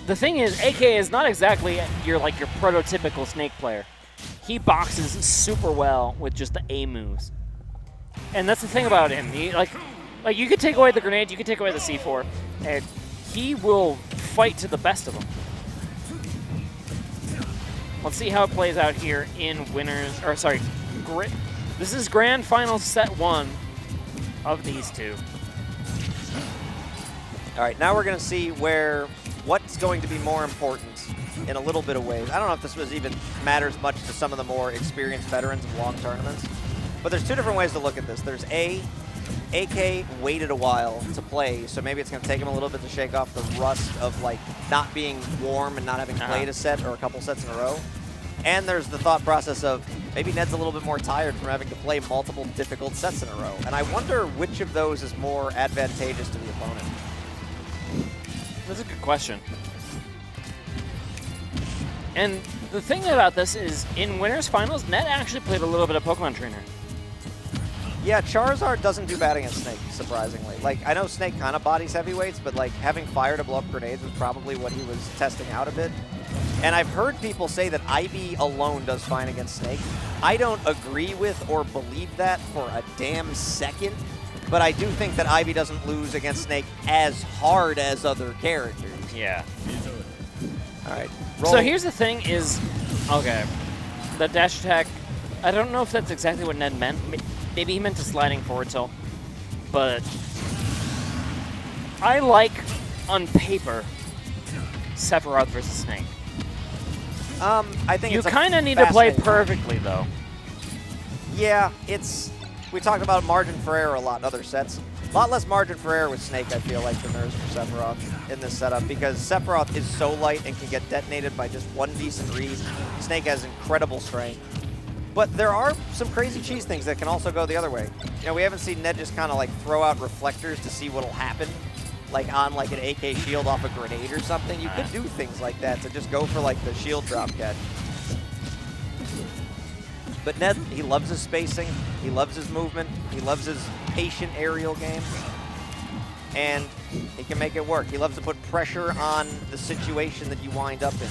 The thing is, AK is not exactly your prototypical Snake player. He boxes super well with just the A moves. And that's the thing about him. Like you could take away the grenade, you could take away the C4, and he will fight to the best of them. Let's see how it plays out here in winners, or sorry, this is grand final set 1 of these two. All right, now we're going to see what's going to be more important in a little bit of ways. I don't know if this even matters much to some of the more experienced veterans of long tournaments, but there's 2 different ways to look at this. There's AK waited a while to play, so maybe it's going to take him a little bit to shake off the rust of like not being warm and not having played a set or a couple sets in a row. And there's the thought process of maybe Ned's a little bit more tired from having to play multiple difficult sets in a row. And I wonder which of those is more advantageous to the opponent. That's a good question. And the thing about this is, in winners finals, Ned actually played a little bit of Pokemon Trainer. Yeah, Charizard doesn't do bad against Snake, surprisingly. Like, I know Snake kind of bodies heavyweights, but like having fire to blow up grenades was probably what he was testing out a bit. And I've heard people say that Ivy alone does fine against Snake. I don't agree with or believe that for a damn second, but I do think that Ivy doesn't lose against Snake as hard as other characters. Yeah. All right. Roll. So here's the thing is, okay, the dash attack, I don't know if that's exactly what Ned meant. Maybe he meant a sliding forward tilt, but I like, on paper, Sephiroth versus Snake. I think you kind of need to play perfectly, though. Yeah, we talked about margin for error a lot in other sets. A lot less margin for error with Snake, I feel like, than there is for Sephiroth in this setup, because Sephiroth is so light and can get detonated by just one decent read. Snake has incredible strength. But there are some crazy cheese things that can also go the other way. You know, we haven't seen Ned just kind of like throw out reflectors to see what'll happen, like on like an AK shield off a grenade or something. You could do things like that to just go for like the shield drop catch. But Ned, he loves his spacing, he loves his movement, he loves his patient aerial game, and he can make it work. He loves to put pressure on the situation that you wind up in.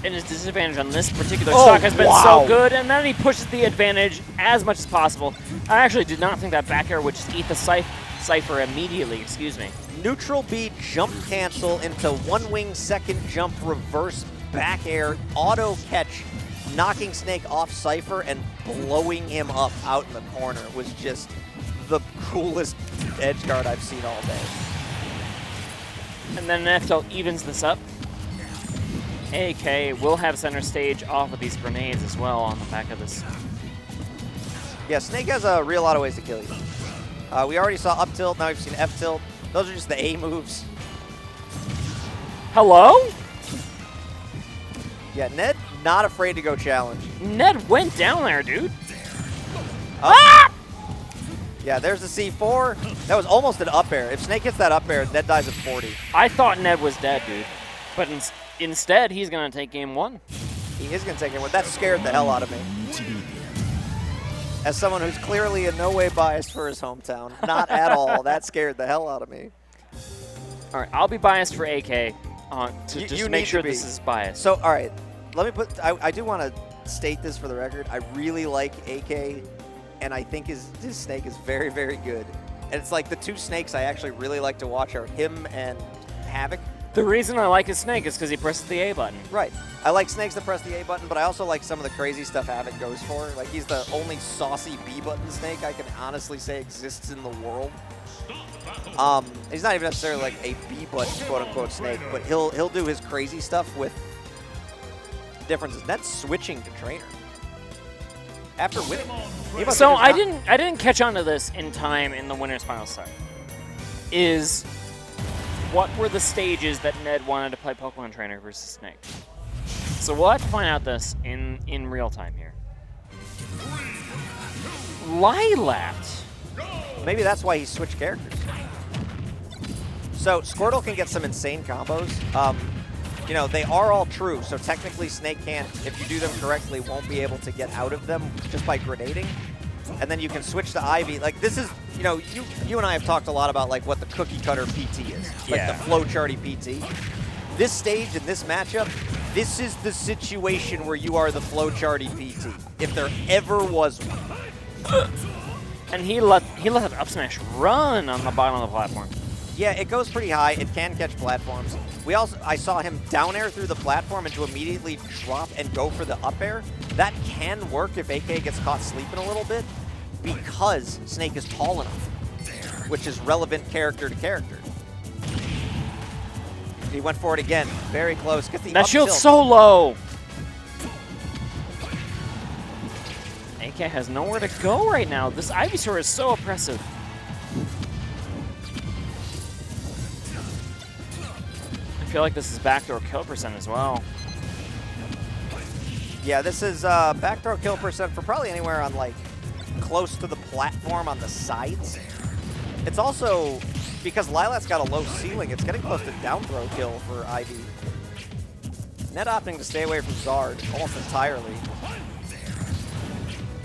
And his disadvantage on this particular stock has been so good, and then he pushes the advantage as much as possible. I actually did not think that back air would just eat the Cypher immediately, excuse me. Neutral B jump cancel into one wing second jump reverse back air, auto catch, knocking Snake off Cypher and blowing him up out in the corner was just the coolest edge guard I've seen all day. And then FTL evens this up. AK will have center stage off of these grenades as well on the back of this. Yeah, Snake has a real lot of ways to kill you. We already saw up tilt, now we've seen F tilt. Those are just the A moves. Hello? Yeah, Ned, not afraid to go challenge. Ned went down there, dude. Ah! Yeah, there's the C4. That was almost an up air. If Snake hits that up air, Ned dies at 40. I thought Ned was dead, dude. But instead, he's going to take game 1. He is going to take game 1. That scared the hell out of me. As someone who's clearly in no way biased for his hometown. Not at all. That scared the hell out of me. All right, I'll be biased for AK to just make sure this is biased. So, all right. Let me put, I do want to state this for the record. I really like AK, and I think his Snake is very, very good. And it's like the 2 Snakes I actually really like to watch are him and Havoc. The reason I like his Snake is because he presses the A button. Right. I like Snakes that press the A button, but I also like some of the crazy stuff Havoc goes for. Like, he's the only saucy B button Snake I can honestly say exists in the world. He's not even necessarily like a B button quote-unquote Snake, but he'll do his crazy stuff with differences. That's switching to trainer after winning. So I didn't catch on to this in time in the winners final set. What were the stages that Ned wanted to play Pokemon Trainer versus Snake? So we'll have to find out this in real time here. Lilat. Maybe that's why he switched characters. So Squirtle can get some insane combos. You know, they are all true, so technically Snake can't, if you do them correctly, won't be able to get out of them just by grenading. and then you can switch to Ivy. Like this is, you know, you and I have talked a lot about like what the cookie cutter PT is, like the flowcharty PT. This stage and this matchup, this is the situation where you are the flowcharty PT, if there ever was one. And he let that up smash run on the bottom of the platform. Yeah, it goes pretty high. It can catch platforms. I saw him down air through the platform and to immediately drop and go for the up air. That can work if AK gets caught sleeping a little bit because Snake is tall enough, which is relevant character to character. He went for it again. Very close. Get the that up shield's tilt. so low. AK has nowhere to go right now. This Ivysaur is so oppressive. I feel like this is backdoor kill percent as well. Yeah, this is backdoor kill percent for probably anywhere on like close to the platform on the sides. It's also, because Lilat's got a low ceiling, it's getting close to down throw kill for Ivy. Net opting to stay away from Zard almost entirely.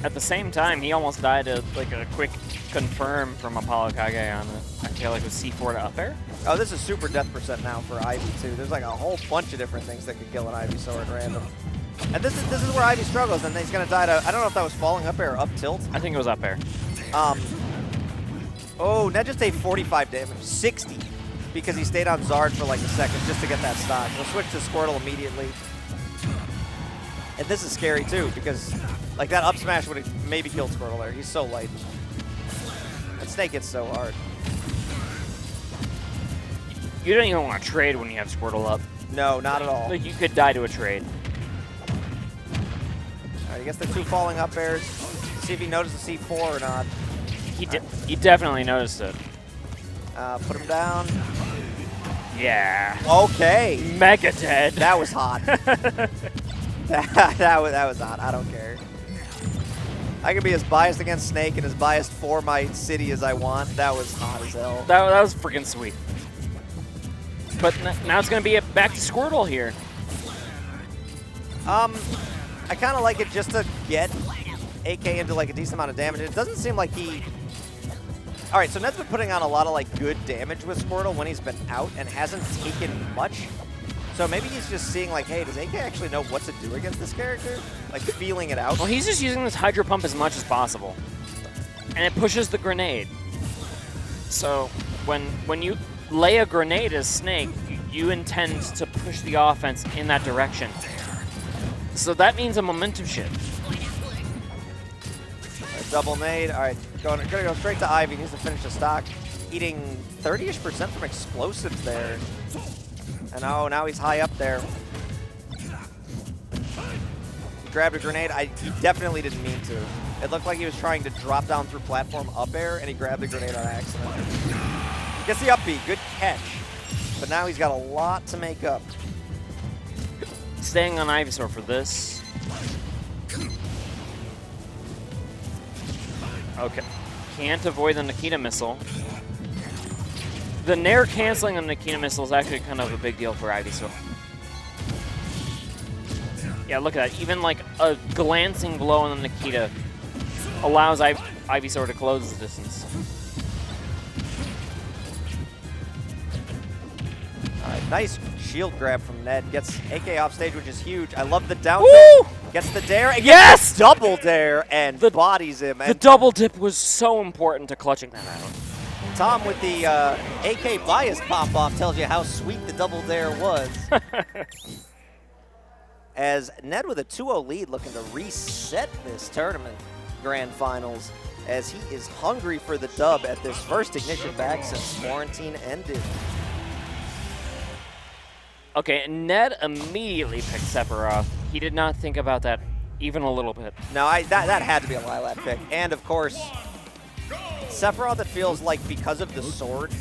At the same time, he almost died to like a quick confirm from ApolloKage on it. I feel like with C4 to up air. Oh, this is super death percent now for Ivy too. There's like a whole bunch of different things that could kill an Ivysaur at random. And this is where Ivy struggles, and he's gonna die to, I don't know if that was falling up air or up tilt. I think it was up air. Oh, Ned just take 45 damage, 60, because he stayed on Zard for like a second just to get that stock. He'll switch to Squirtle immediately. And this is scary too, because like that up smash would have maybe killed Squirtle there. He's so light. And Snake hits so hard. You don't even want to trade when you have Squirtle up. No, not at all. Like you could die to a trade. All right, he gets the two falling up airs. See if he notices the C4 or not. He definitely noticed it. Put him down. Yeah. Okay. Mega dead. That was hot. that was hot. I don't care. I can be as biased against Snake and as biased for my city as I want. That was hot as hell. That was freaking sweet. But now it's going to be back to Squirtle here. I kind of like it just to get AK into like a decent amount of damage. It doesn't seem like he... All right, so Ned's been putting on a lot of like good damage with Squirtle when he's been out and hasn't taken much. So maybe he's just seeing like, hey, does AK actually know what to do against this character? Like feeling it out. Well, he's just using this Hydro Pump as much as possible. And it pushes the grenade. So when you lay a grenade as Snake, you intend to push the offense in that direction. So that means a momentum shift. Double nade. All right, gonna go straight to Ivy. He needs to finish the stock. Eating 30-ish% from explosives there. And oh, now he's high up there. He grabbed a grenade. He definitely didn't mean to. It looked like he was trying to drop down through platform up air, and he grabbed the grenade on accident. Gets the up B. Good catch. But now he's got a lot to make up. Staying on Ivysaur for this. Okay. Can't avoid the Nikita missile. The Nair canceling on Nikita missile is actually kind of a big deal for Ivysaur. Yeah, look at that. Even like a glancing blow on the Nikita allows Ivysaur to close the distance. All right, nice shield grab from Ned. Gets AK off stage, which is huge. I love the down Woo! tilt. Gets the dare. And Yes! Gets the double dare and bodies him. The And double dip was so important to clutching that out. Tom with the AK bias pop-off tells you how sweet the double dare was. As Ned with a 2-0 lead looking to reset this tournament grand finals as he is hungry for the dub at this first Ignition back since quarantine ended. Okay, Ned immediately picked Sephiroth. He did not think about that even a little bit. No, that had to be a Lilat pick. And of course, Sephiroth, it feels like because of the sword,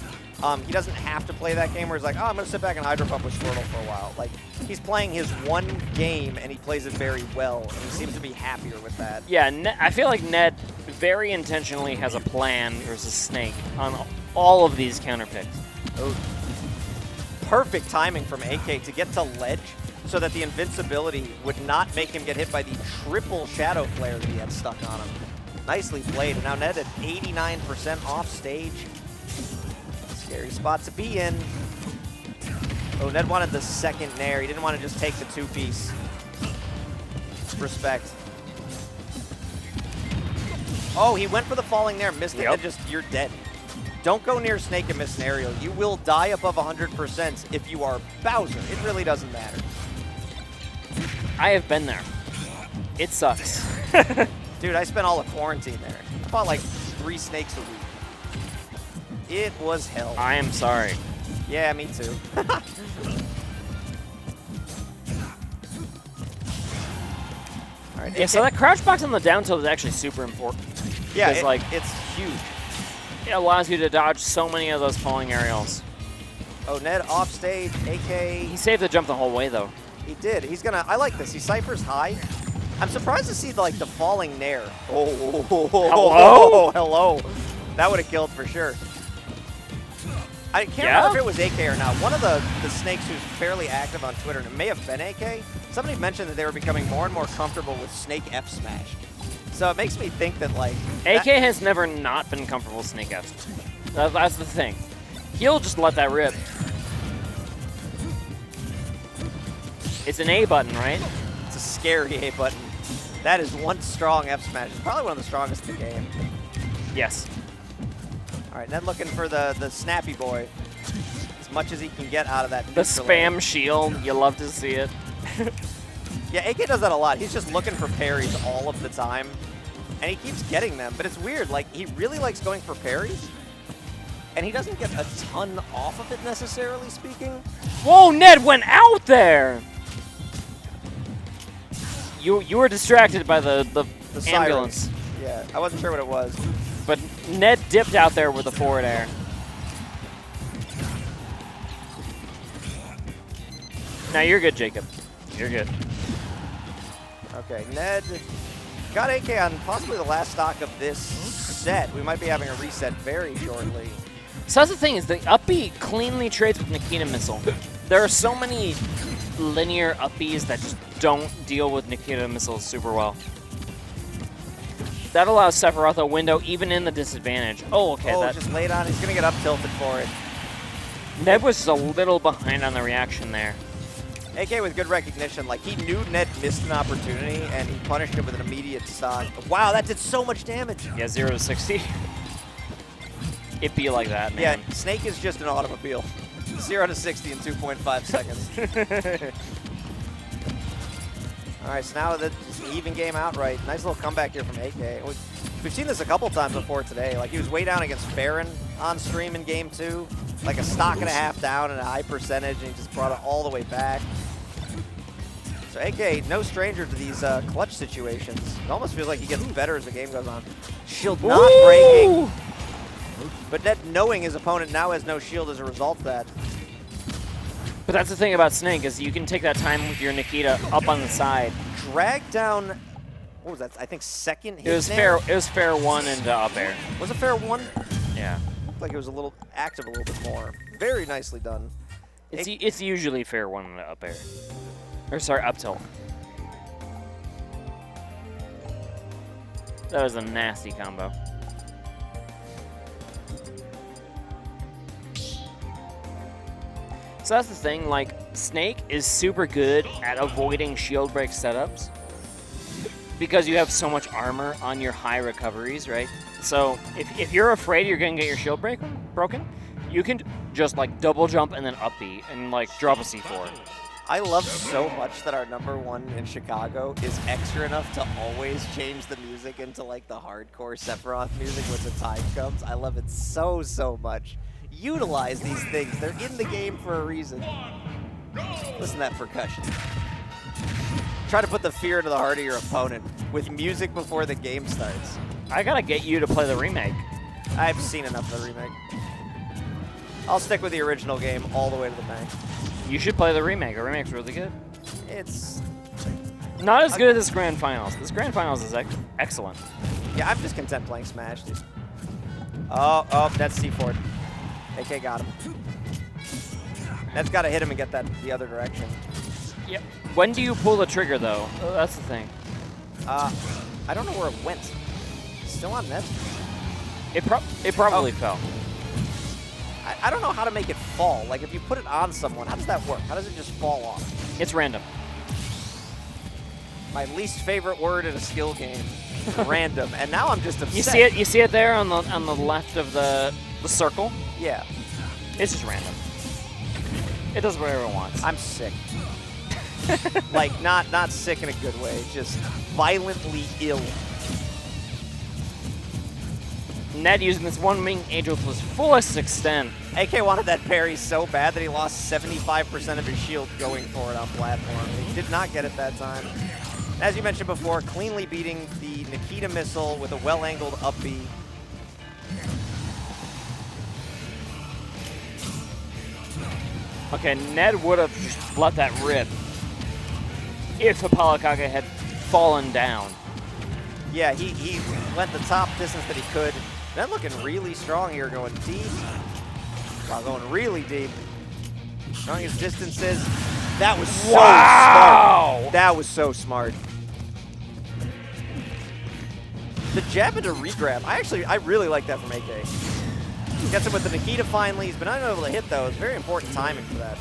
he doesn't have to play that game where he's like, oh, I'm going to sit back and Hydro Pump with Squirtle for a while. Like, he's playing his one game and he plays it very well, and he seems to be happier with that. Yeah, I feel like Ned very intentionally has a plan versus Snake on all of these counter picks. Oh. Perfect timing from AK to get to ledge so that the invincibility would not make him get hit by the triple Shadow Flare that he had stuck on him. Nicely played. And now Ned at 89% off stage. Scary spot to be in. Oh, Ned wanted the second nair. He didn't want to just take the two-piece. Respect. Oh, he went for the falling nair, missed it, and just, you're dead. Don't go near Snake and miss an aerial. You will die above 100% if you are Bowser. It really doesn't matter. I have been there. It sucks. Dude, I spent all of quarantine there. I fought like 3 snakes a week. It was hell. I am sorry. Yeah, me too. All right, yeah, so that crouch box on the down tilt is actually super important. Yeah, it's huge. It allows you to dodge so many of those falling aerials. Oh, Ned off stage, AK. He saved the jump the whole way, though. He did. He's gonna. I like this. He ciphers high. I'm surprised to see like the falling nair. Oh, hello? Hello. That would have killed for sure. I can't remember if it was AK or not. One of the snakes who's fairly active on Twitter, and it may have been AK, somebody mentioned that they were becoming more and more comfortable with Snake F smash. So it makes me think that like AK has never not been comfortable with Snake F. That's the thing. He'll just let that rip. It's an A button, right? It's a scary A button. That is one strong F smash. It's probably one of the strongest in the game. Yes. All right, Ned looking for the snappy boy. As much as he can get out of that. The spam shield, you love to see it. Yeah, AK does that a lot. He's just looking for parries all of the time. And he keeps getting them, but it's weird. Like, he really likes going for parries. And he doesn't get a ton off of it, necessarily speaking. Whoa, Ned went out there! You were distracted by the ambulance. Yeah, I wasn't sure what it was. But Ned dipped out there with a forward air. Now you're good, Jacob. You're good. Okay, Ned got AK on possibly the last stock of this set. We might be having a reset very shortly. So that's the thing, is the up B cleanly trades with Nikita Missile. There are so many linear up Bs that just don't deal with Nikita Missiles super well. That allows Sephiroth a window even in the disadvantage. Oh, okay. Oh, just laid on. He's going to get up tilted for it. Ned was just a little behind on the reaction there. AK with good recognition. Like, he knew Ned missed an opportunity, and he punished it with an immediate stock. Wow, that did so much damage. Yeah, 0 to 60. It be like that, man. Yeah, Snake is just an automobile. 0 to 60 in 2.5 seconds. All right, so now that's an even game outright. Nice little comeback here from AK. We've seen this a couple times before today. Like, he was way down against Farron on stream in game 2. Like a stock and a half down and a high percentage, and he just brought it all the way back. So AK, no stranger to these clutch situations. It almost feels like he gets better as the game goes on. Shield not breaking. But Ned knowing his opponent now has no shield as a result of that. But that's the thing about Snake, is you can take that time with your Nikita up on the side. Drag down, what was that? I think second hit. It was fair. It was fair 1 into up air. Was it fair 1? Yeah. Looked like it was a little active a little bit more. Very nicely done. It's usually fair 1 into up air. Or sorry, up tilt. That was a nasty combo. So that's the thing, like, Snake is super good at avoiding shield break setups because you have so much armor on your high recoveries, right? So if you're afraid you're going to get your shield broken, you can just, like, double jump and then up B and, like, drop a C4. I love so much that our #1 in Chicago is extra enough to always change the music into, like, the hardcore Sephiroth music when the time comes. I love it so, so much. Utilize these things. They're in the game for a reason. Listen to that percussion. Try to put the fear into the heart of your opponent with music before the game starts. I gotta get you to play the remake. I've seen enough of the remake. I'll stick with the original game all the way to the bank. You should play the remake. The remake's really good. It's not as good as this Grand Finals. This Grand Finals is excellent. Yeah, I'm just content playing Smash, dude. Oh, that's C4. AK got him. Ned's got to hit him and get that the other direction. Yep. When do you pull the trigger, though? That's the thing. I don't know where it went. still on net? It probably fell. I don't know how to make it fall. Like, if you put it on someone, how does that work? How does it just fall off? It's random. My least favorite word in a skill game. Random. And now I'm just upset. You see it? You see it there on the left of the circle? Yeah. It's just random. It does whatever it wants. I'm sick. Like, not sick in a good way, just violently ill. Ned using this one wing angel to his fullest extent. AK wanted that parry so bad that he lost 75% of his shield going for it on platform. He did not get it that time. As you mentioned before, cleanly beating the Nikita missile with a well-angled up B. Okay, Ned would have just let that rip if ApolloKage had fallen down. Yeah, he went the top distance that he could. Ned looking really strong here, going deep. Wow, going really deep. Showing his distances. That was so smart. That was so smart. The jab into regrab. I really like that from AK. Gets him with the Nikita finally. He's been unable to hit those. Very important timing for that.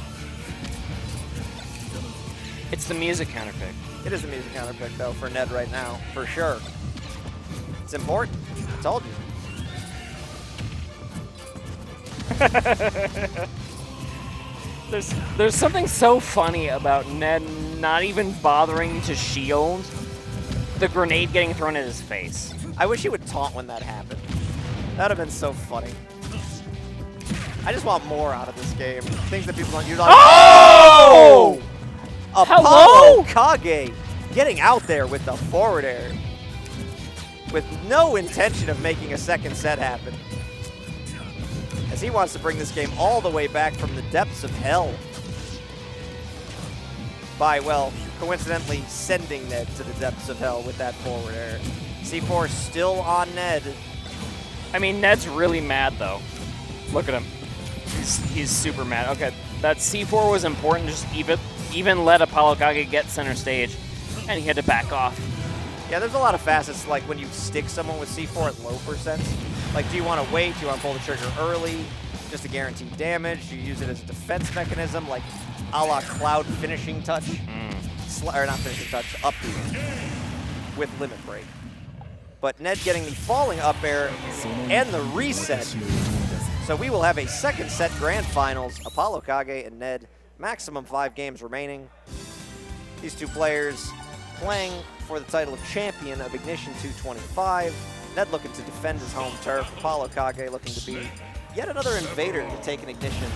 It's the music counterpick. It is the music counterpick, though, for Ned right now, for sure. It's important. I told you. There's something so funny about Ned not even bothering to shield the grenade getting thrown at his face. I wish he would taunt when that happened. That would have been so funny. I just want more out of this game. Things that people don't use. Oh! ApolloKage getting out there with the forward air with no intention of making a second set happen. As he wants to bring this game all the way back from the depths of hell by, well, coincidentally sending Ned to the depths of hell with that forward air. C4 still on Ned. I mean, Ned's really mad, though. Look at him. He's super mad. Okay, that C4 was important. Just even let ApolloKage get center stage, and he had to back off. Yeah, there's a lot of facets, like when you stick someone with C4 at low percent. Like, do you want to wait? Do you want to pull the trigger early just to guarantee damage? Do you use it as a defense mechanism, like a la Cloud finishing touch? Or not finishing touch, up B with limit break. But Ned getting the falling up air and the reset. So we will have a second set grand finals. ApolloKage and Ned, maximum 5 games remaining. These two players playing for the title of champion of Ignition 225. Ned looking to defend his home turf. ApolloKage looking to be yet another invader to take an Ignition,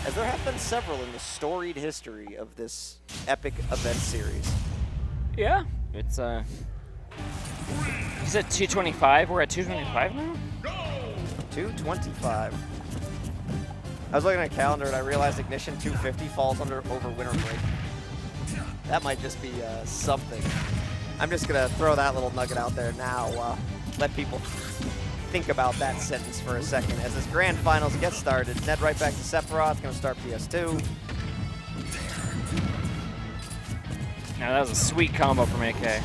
as there have been several in the storied history of this epic event series. Yeah, it's he's at 225. We're at 225 now? 225. I was looking at a calendar and I realized Ignition 250 falls over winter break. That might just be something. I'm just going to throw that little nugget out there now. Let people think about that sentence for a second. As this grand finals gets started, Ned right back to Sephiroth, going to start PS2. Now that was a sweet combo from AK.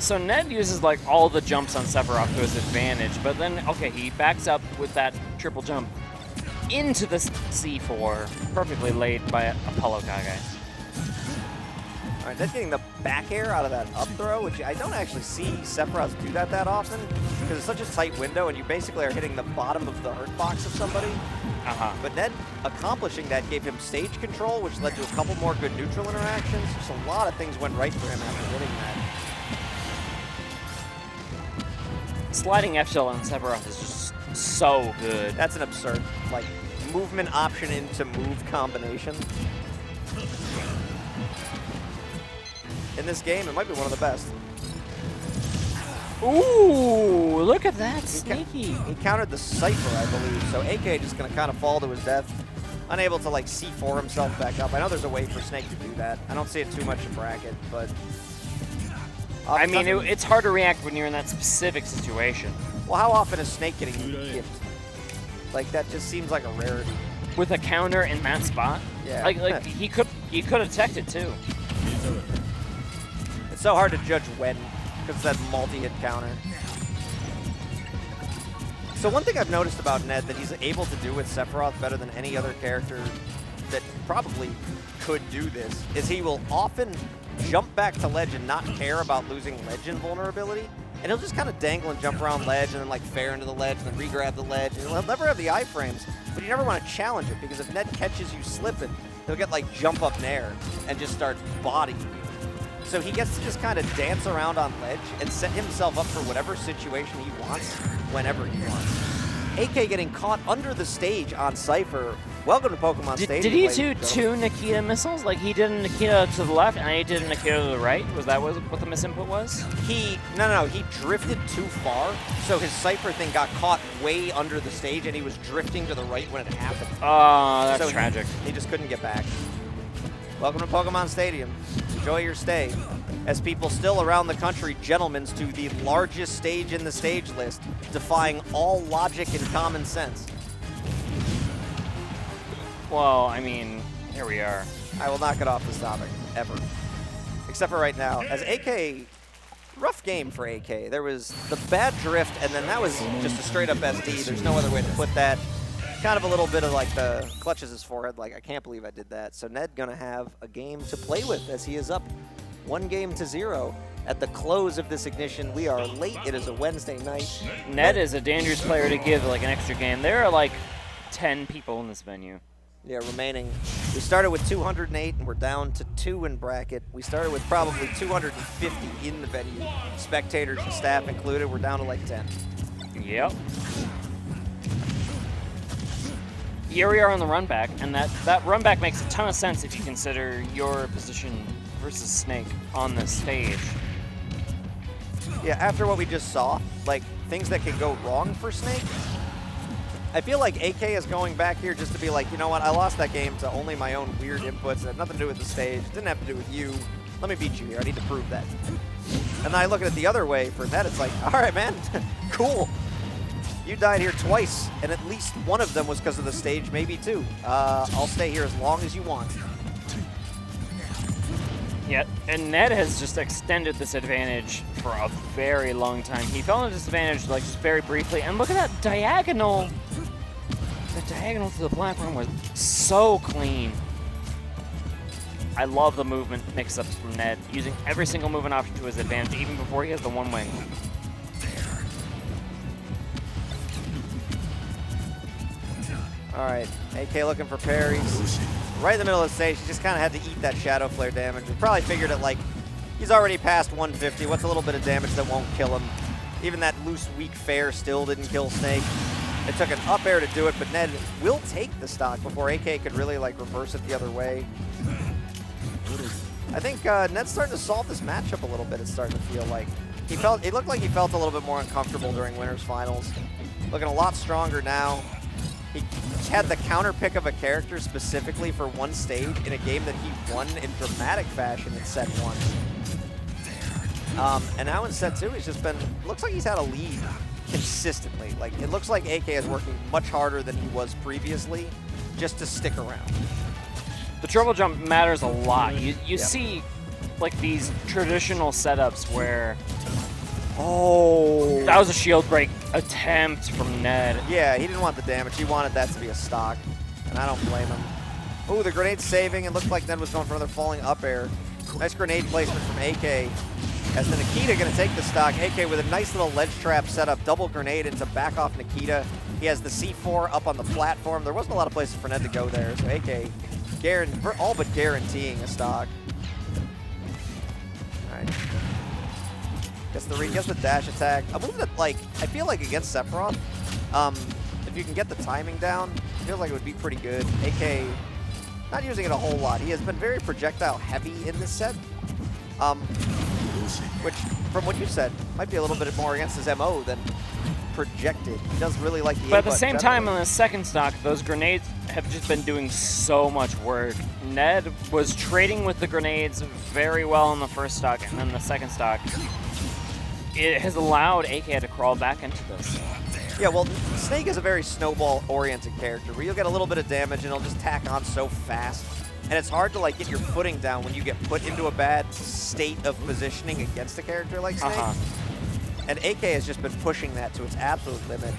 So Ned uses like all the jumps on Sephiroth to his advantage, but then, okay, he backs up with that triple jump into the C4, perfectly laid by ApolloKage. All right, Ned's getting the back air out of that up throw, which I don't actually see Sephiroth do that often, because it's such a tight window and you basically are hitting the bottom of the hurt box of somebody. But Ned accomplishing that gave him stage control, which led to a couple more good neutral interactions. Just a lot of things went right for him after winning that. Sliding F-shell on Sephiroth is just so good. That's an absurd, like, movement option into move combination. In this game, it might be one of the best. Ooh, look at that, Snaky. He countered the Cypher, I believe, so AK just going to kind of fall to his death, unable to, like, C4 himself back up. I know there's a way for Snake to do that. I don't see it too much in bracket, but... I mean, it's hard to react when you're in that specific situation. Well, how often is Snake getting gift? Like, that just seems like a rarity. With a counter in that spot? Yeah. Like he could have teched it too. It's so hard to judge when, because that multi-hit counter. So one thing I've noticed about Ned that he's able to do with Sephiroth better than any other character that probably could do this is he will often jump back to ledge and not care about losing ledge invulnerability. And he'll just kind of dangle and jump around ledge and then like fair into the ledge and then re-grab the ledge. And he'll never have the iframes, but you never want to challenge it because if Ned catches you slipping, he'll get like jump up nair and just start bodying you. So he gets to just kind of dance around on ledge and set himself up for whatever situation he wants, whenever he wants. AK getting caught under the stage on Cypher. Welcome to Pokemon Stadium. Did he do two Nikita missiles? Like he did a Nikita to the left and he did a Nikita to the right? Was that what the misinput was? No, he drifted too far, so his Cypher thing got caught way under the stage and he was drifting to the right when it happened. Oh, that's so tragic. He just couldn't get back. Welcome to Pokemon Stadium. Enjoy your stay. As people still around the country gentlemen's to the largest stage in the stage list, defying all logic and common sense. Well, I mean, here we are. I will not get off this topic, ever. Except for right now. As AK, rough game for AK. There was the bad drift, and then that was just a straight-up SD. There's no other way to put that. Kind of a little bit of like the clutches his forehead, like I can't believe I did that. So Ned gonna have a game to play with as he is up 1-0 at the close of this ignition. We are late. It is a Wednesday night. Ned is a dangerous player to give like an extra game. There are like 10 people in this venue. Yeah, remaining. We started with 208 and we're down to 2 in bracket. We started with probably 250 in the venue, spectators and staff included. We're down to like 10. Yep. Here we are on the run back, and that run back makes a ton of sense if you consider your position versus Snake on this stage. Yeah, after what we just saw, like things that could go wrong for Snake, I feel like AK is going back here just to be like, you know what, I lost that game to only my own weird inputs. It had nothing to do with the stage. It didn't have to do with you. Let me beat you here. I need to prove that. And then I look at it the other way for Ned. It's like, all right, man, cool. You died here twice, and at least one of them was because of the stage, maybe two. I'll stay here as long as you want. Yeah, and Ned has just extended this advantage for a very long time. He fell into disadvantage like just very briefly, and look at that diagonal. The diagonal to the platform was so clean. I love the movement mix-ups from Ned, using every single movement option to his advantage, even before he has the one wing. All right, AK looking for parries. Right in the middle of the stage, he just kind of had to eat that Shadow Flare damage. We probably figured it like, he's already past 150. What's a little bit of damage that won't kill him? Even that loose, weak fair still didn't kill Snake. It took an up air to do it, but Ned will take the stock before AK could really like reverse it the other way. I think Ned's starting to solve this matchup a little bit. It's starting to feel like it looked like he felt a little bit more uncomfortable during Winners Finals. Looking a lot stronger now. He had the counter pick of a character specifically for one stage in a game that he won in dramatic fashion in set 1. And now in set 2, he's just been, looks like he's had a lead consistently. Like, it looks like AK is working much harder than he was previously just to stick around. The triple jump matters a lot. You see like these traditional setups where that was a shield break attempt from Ned. Yeah, he didn't want the damage. He wanted that to be a stock, and I don't blame him. Ooh, the grenade saving. It looked like Ned was going for another falling up air. Nice grenade placement from AK. As the Nikita going to take the stock. AK with a nice little ledge trap set up, double grenade into back off Nikita. He has the C4 up on the platform. There wasn't a lot of places for Ned to go there, so AK all but guaranteeing a stock. All right. Gets the dash attack. A move that, like, I feel like against Sephiroth, if you can get the timing down, it feels like it would be pretty good. AK, not using it a whole lot. He has been very projectile heavy in this set, which, from what you said, might be a little bit more against his MO than projected. He does really like the But at the same time, on the second stock, those grenades have just been doing so much work. Ned was trading with the grenades very well in the first stock, and then the second stock, it has allowed AK to crawl back into this. Yeah, well, Snake is a very snowball-oriented character where you'll get a little bit of damage and he'll just tack on so fast. and it's hard to like get your footing down when you get put into a bad state of positioning against a character like Snake. And AK has just been pushing that to its absolute limit,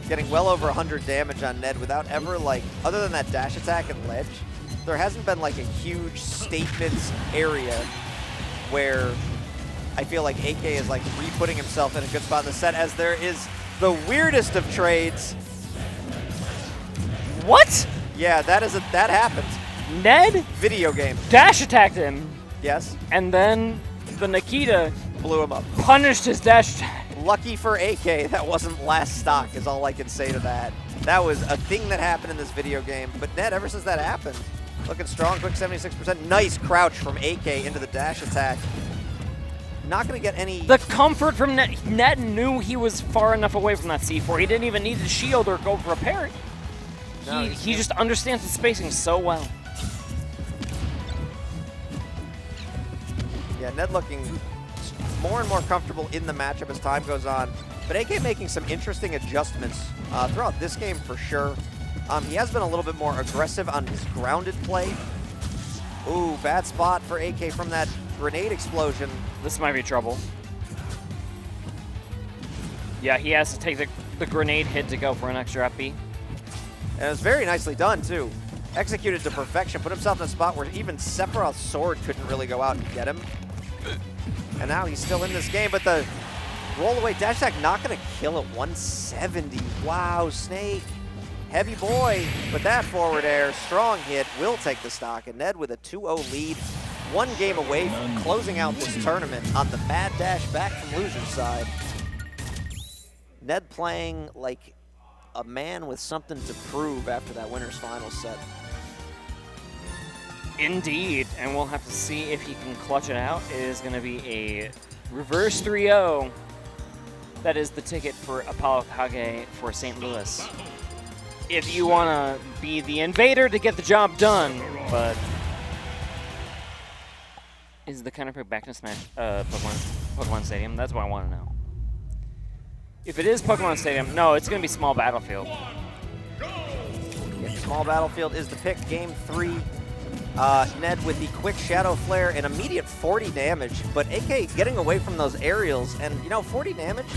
getting well over 100 damage on Ned without ever, like, other than that dash attack and ledge, there hasn't been like a huge statements area where I feel like AK is like re-putting himself in a good spot in the set, as there is the weirdest of trades. What? Yeah, that happened. Ned Video game. dash attacked him, Yes. and then the Nikita Blew him up. punished his dash attack. Lucky for AK, that wasn't last stock is all I can say to that. That was a thing that happened in this video game. But Ned, ever since that happened, looking strong, quick 76%. Nice crouch from AK into the dash attack. Not going to get any... The comfort from Ned. Ned knew he was far enough away from that C4. He didn't even need to shield or go for a parry. No, he just understands the spacing so well. Yeah, Ned looking more and more comfortable in the matchup as time goes on. But AK making some interesting adjustments throughout this game for sure. He has been a little bit more aggressive on his grounded play. Ooh, bad spot for AK from that grenade explosion. This might be trouble. Yeah, he has to take the grenade hit to go for an extra FP. And it was very nicely done, too. Executed to perfection, put himself in a spot where even Sephiroth's sword couldn't really go out and get him. And now he's still in this game, but the roll-away dash attack not going to kill at 170. Wow, Snake. Heavy boy, but that forward air, strong hit, will take the stock. And Ned with a 2-0 lead, one game away from closing out this tournament on the mad dash back from loser's side. Ned playing like a man with something to prove after that winner's final set. Indeed, and we'll have to see if he can clutch it out. It is going to be a reverse 3-0. That is the ticket for ApolloKage for St. Louis. If you want to be the invader to get the job done, but is the counterpick back to Smash Pokemon Stadium? That's what I want to know. If it is Pokemon Stadium, no, it's going to be Small Battlefield. Yeah, Small Battlefield is the pick. Game 3. Ned with the quick Shadow Flare and immediate 40 damage, but AK getting away from those aerials, and you know, 40 damage,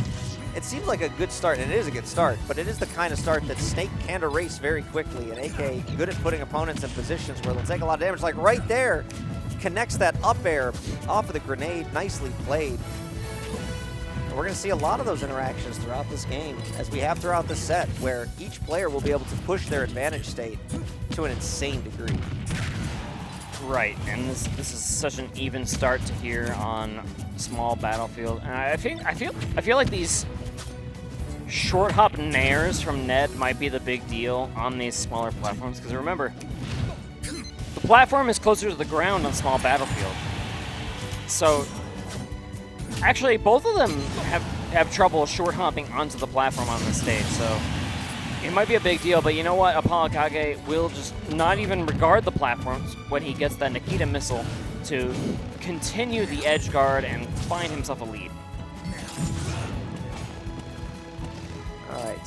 it seems like a good start, and it is a good start, but it is the kind of start that Snake can erase very quickly, and AK good at putting opponents in positions where they'll take a lot of damage, like right there, connects that up air off of the grenade, nicely played. And we're going to see a lot of those interactions throughout this game, as we have throughout the set, where each player will be able to push their advantage state to an insane degree. Right, and this is such an even start to here on Small Battlefield, and I feel like these short hop nairs from Ned might be the big deal on these smaller platforms, because remember, the platform is closer to the ground on Small Battlefield. So actually, both of them have trouble short hopping onto the platform on this stage. So it might be a big deal, but you know what? ApolloKage will just not even regard the platforms when he gets that Nikita missile to continue the edge guard and find himself a lead. All right,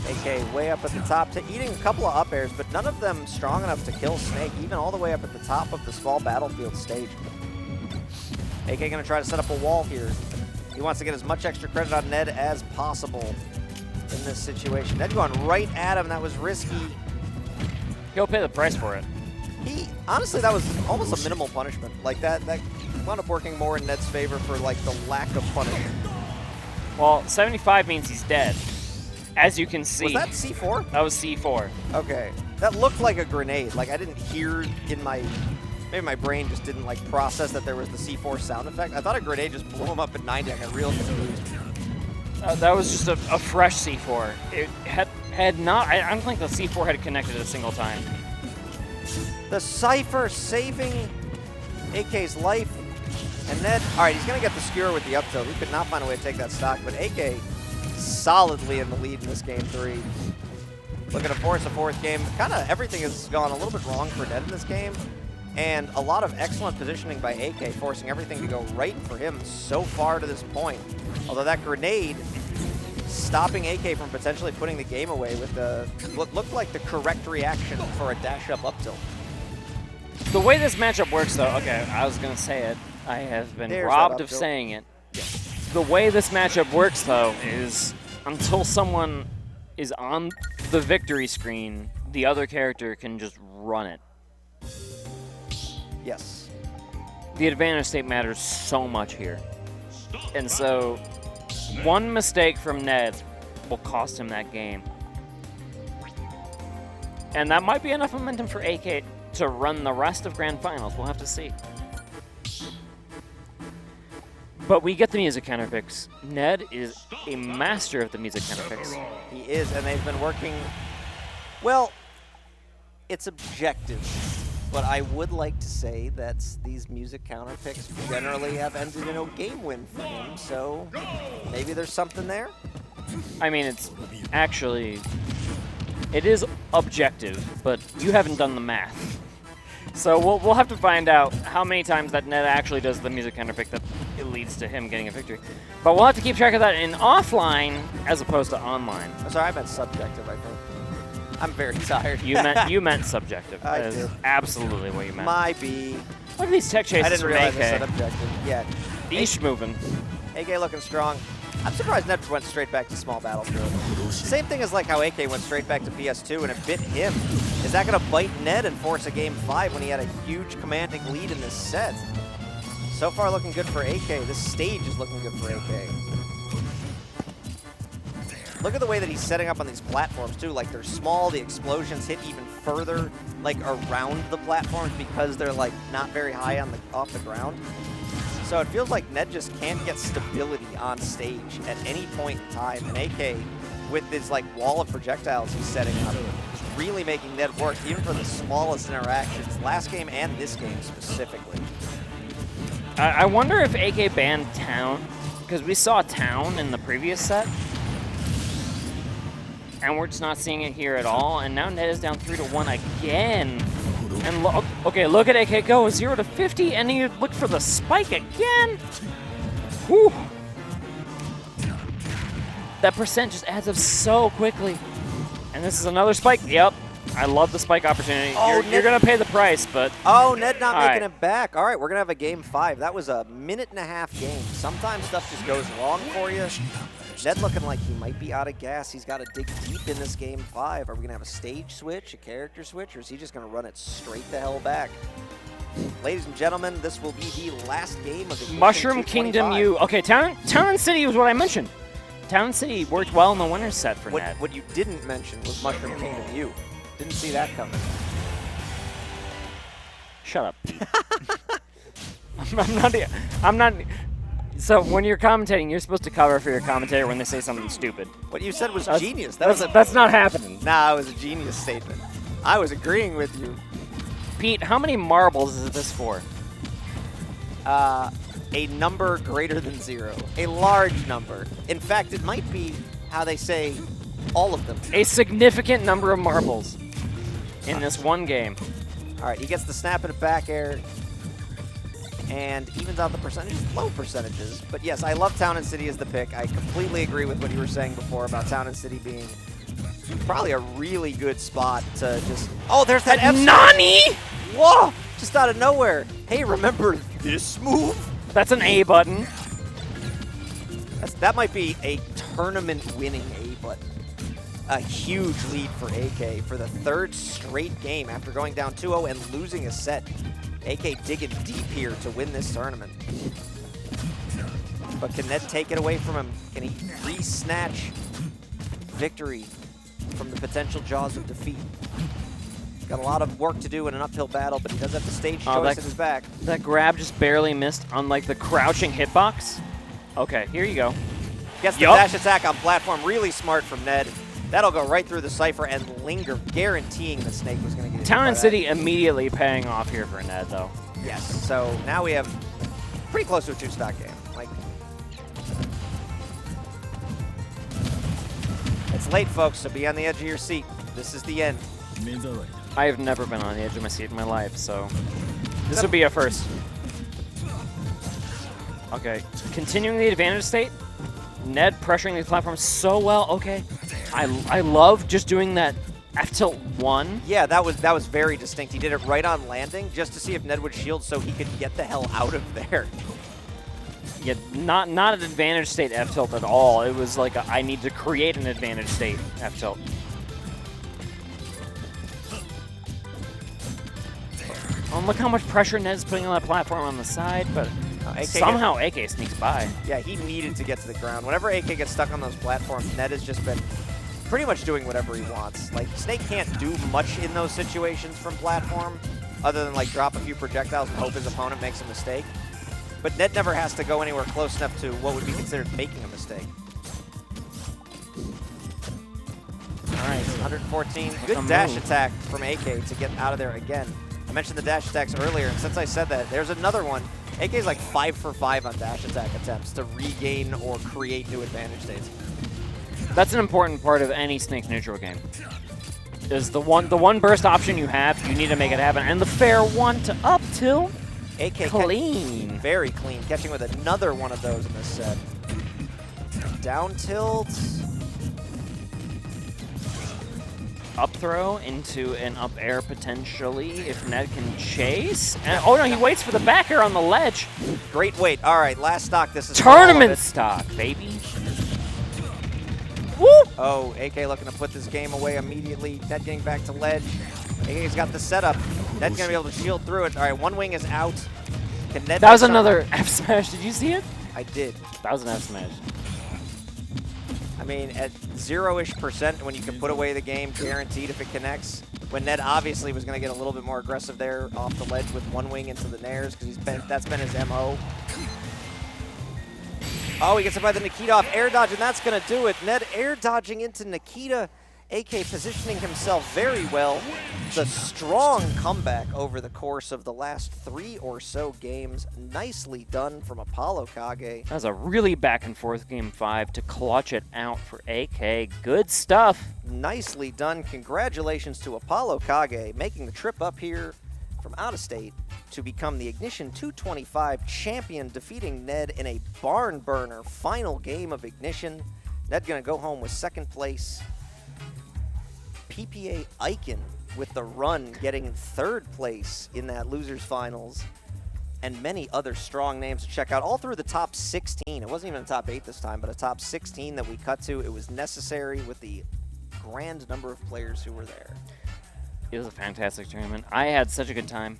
AK way up at the top, eating a couple of up airs, but none of them strong enough to kill Snake, even all the way up at the top of the Small Battlefield stage. AK gonna try to set up a wall here. He wants to get as much extra credit on Ned as possible in this situation. Ned going right at him, that was risky. He'll pay the price for it. Honestly, that was almost a minimal punishment. Like that wound up working more in Ned's favor for like the lack of punishment. Well, 75 means he's dead, as you can see. Was that C4? That was C4. Okay, that looked like a grenade. Like I didn't hear in my, maybe my brain just didn't like process that there was the C4 sound effect. I thought a grenade just blew him up at 90. I got real confused. That was just a fresh C4. It had not, I don't think the C4 had connected a single time. The Cypher saving AK's life. And Ned, all right, he's going to get the skewer with the up tilt. He could not find a way to take that stock, but AK solidly in the lead in this game 3. Looking to force a fourth game. Kind of everything has gone a little bit wrong for Ned in this game. And a lot of excellent positioning by AK, forcing everything to go right for him so far to this point. Although that grenade stopping AK from potentially putting the game away with what looked like the correct reaction for a dash-up up tilt. The way this matchup works, though, okay, I was going to say it. I have been There's robbed that of up, saying it. The way this matchup works, though, is until someone is on the victory screen, the other character can just run it. Yes. The advantage state matters so much here. And so, one mistake from Ned will cost him that game. And that might be enough momentum for AK to run the rest of Grand Finals. We'll have to see. But we get the music counterpicks. Ned is a master of the music counterpicks. He is, and they've been working, well, it's objective. But I would like to say that these music counterpicks generally have ended in a game win for him, so maybe there's something there. I mean, it's actually, it is objective, but you haven't done the math. So we'll have to find out how many times that Ned actually does the music counterpick that it leads to him getting a victory. But we'll have to keep track of that in offline as opposed to online. I'm sorry, I meant subjective, I think. I'm very tired. You meant subjective. I That is did. absolutely what you meant. My B. Look at these tech I chases didn't from realize I said AK. objective. Yeah. Each moving. AK looking strong. I'm surprised Ned went straight back to small battlefield. Same thing as like how AK went straight back to PS2 and it bit him. Is that going to bite Ned and force a game 5 when he had a huge commanding lead in this set? So far looking good for AK. This stage is looking good for AK. Look at the way that he's setting up on these platforms too. Like they're small, the explosions hit even further like around the platforms because they're like not very high on off the ground. So it feels like Ned just can't get stability on stage at any point in time. And AK, with this like wall of projectiles he's setting up, is really making Ned work, even for the smallest interactions, last game and this game specifically. I wonder if AK banned Town, because we saw Town in the previous set, and we're just not seeing it here at all. And now Ned is down 3-1 again. And okay, look at AK go 0 to 50, and he looked for the spike again. Whew. That percent just adds up so quickly. And this is another spike. Yep, I love the spike opportunity. Oh, you're gonna pay the price, but oh, Ned not all making right. it back. All right, we're gonna have a game 5. That was a minute-and-a-half game. Sometimes stuff just goes wrong for you. Ned looking like he might be out of gas. He's got to dig deep in this game 5. Are we gonna have a stage switch, a character switch, or is he just gonna run it straight the hell back? Ladies and gentlemen, this will be the last game of the Mushroom Kingdom U. Okay, Town and City was what I mentioned. Town and City worked well in the winner's set for Ned. What you didn't mention was Mushroom Kingdom U. Didn't see that coming. Shut up, Pete. I'm not. So when you're commentating, you're supposed to cover for your commentator when they say something stupid. What you said was That's- genius. That's not happening. Nah, it was a genius statement. I was agreeing with you. Pete, how many marbles is this for? A number greater than 0. A large number. In fact, it might be how they say all of them. A significant number of marbles in this one game. All right, he gets the snap and a back air and evens out the percentages, low percentages. But yes, I love Town and City as the pick. I completely agree with what you were saying before about Town and City being probably a really good spot to just... Oh, there's that F Nani? Whoa! Just out of nowhere. Hey, remember this move? That's an A button. That might be a tournament-winning A button. A huge lead for AK for the 3rd straight game after going down 2-0 and losing a set. AK digging deep here to win this tournament. But can Ned take it away from him? Can he re-snatch victory from the potential jaws of defeat? Got a lot of work to do in an uphill battle, but he does have the stage choice in his back. That grab just barely missed on like the crouching hitbox. Okay, here you go. Gets the dash attack on platform. Really smart from Ned. That'll go right through the Cypher and linger, guaranteeing the Snake was going to get Town and that. City immediately paying off here for Ned, though. Yes, so now we have pretty close to a 2-stock game. Like, it's late, folks, so be on the edge of your seat. This is the end. I have never been on the edge of my seat in my life, so this would be a first. Okay, continuing the advantage state. Ned pressuring these platforms so well. Okay, I love just doing that F tilt 1. Yeah, that was very distinct. He did it right on landing just to see if Ned would shield so he could get the hell out of there. Yeah, not an advantage state F tilt at all. It was like I need to create an advantage state F tilt. Oh, look how much pressure Ned's putting on that platform on the side, but somehow AK sneaks by. Yeah, he needed to get to the ground. Whenever AK gets stuck on those platforms, Ned has just been pretty much doing whatever he wants. Like, Snake can't do much in those situations from platform, other than like drop a few projectiles and hope his opponent makes a mistake. But Ned never has to go anywhere close enough to what would be considered making a mistake. All right, 114. Good dash attack from AK to get out of there again. I mentioned the dash attacks earlier, and since I said that, there's another one. AK is like 5 for 5 on dash attack attempts to regain or create new advantage states. That's an important part of any Snake neutral game. Is the one burst option you have, you need to make it happen. And the fair one to up tilt, AK clean. Very clean, catching with another one of those in this set. Down tilt. Up throw into an up air potentially if Ned can chase. And, oh no, he waits for the back air on the ledge. Great wait. All right, last stock. This is tournament stock, baby. Woo! Oh, AK looking to put this game away immediately. Ned getting back to ledge. AK's got the setup. Ned's gonna be able to shield through it. All right, one wing is out. Can Ned? That was another F smash. Did you see it? I did. That was an F smash. I mean, at 0-ish% when you can put away the game guaranteed if it connects. When Ned obviously was going to get a little bit more aggressive there off the ledge with one wing into the nairs because that's been his MO. Oh, he gets hit by the Nikita off air dodge, and that's going to do it. Ned air dodging into Nikita. AK positioning himself very well. The strong comeback over the course of the last 3 or so games. Nicely done from ApolloKage. That was a really back and forth game 5 to clutch it out for AK. Good stuff. Nicely done. Congratulations to ApolloKage making the trip up here from out of state to become the Ignition 225 champion, defeating Ned in a barn burner final game of Ignition. Ned gonna go home with 2nd place. PPA Icon with the run getting 3rd place in that losers finals, and many other strong names to check out all through the top 16. It wasn't even a top 8 this time, but a top 16 that we cut to. It was necessary with the grand number of players who were there. It was a fantastic tournament. I had such a good time.